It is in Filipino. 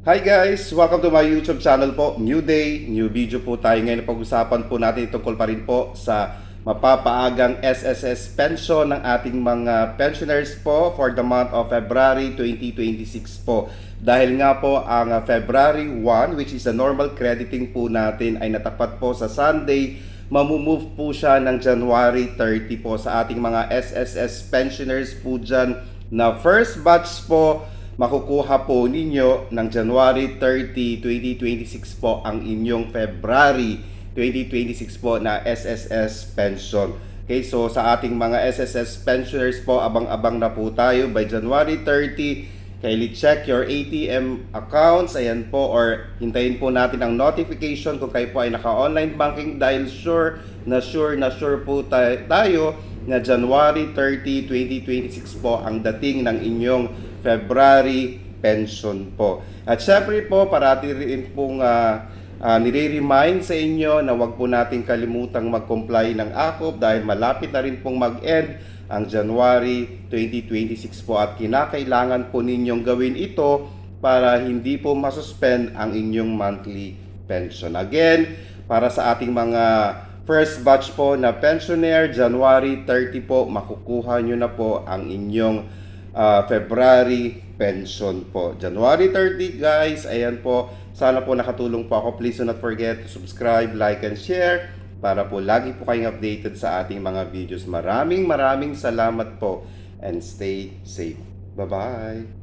Hi guys! Welcome to my YouTube channel po. New day, new video po tayo. Ngayon pag-usapan po natin tungkol pa rin po sa mapapaagang SSS pension ng ating mga pensioners po for the month of February 2026 po. Dahil nga po ang February 1, which is a normal crediting po natin, ay natapat po sa Sunday, mamumove po siya ng January 30 po sa ating mga SSS pensioners po dyan na first batch po. Makukuha po ninyo ng January 30, 2026 po ang inyong February 2026 po na SSS pension. Okay, so sa ating mga SSS pensioners po, abang-abang na po tayo by January 30. Kindly check your ATM accounts, ayan po, or hintayin po natin ang notification kung kayo po ay naka-online banking dahil sure po tayo na January 30, 2026 po ang dating ng inyong February pension po. At syempre po, parati rin pong nire-remind sa inyo na wag po natin kalimutang mag-comply ng AKOP dahil malapit na rin pong mag-end ang January 2026 po at kinakailangan po ninyong gawin ito para hindi po masuspend ang inyong monthly pension. Again, para sa ating mga first batch po na pensioner, January 30 po, makukuha nyo na po ang inyong February pension po. January 30 guys, ayan po. Sana po nakatulong po ako. Please do not forget to subscribe, like, and share para po lagi po kayong updated sa ating mga videos. Maraming salamat po and stay safe. Bye-bye!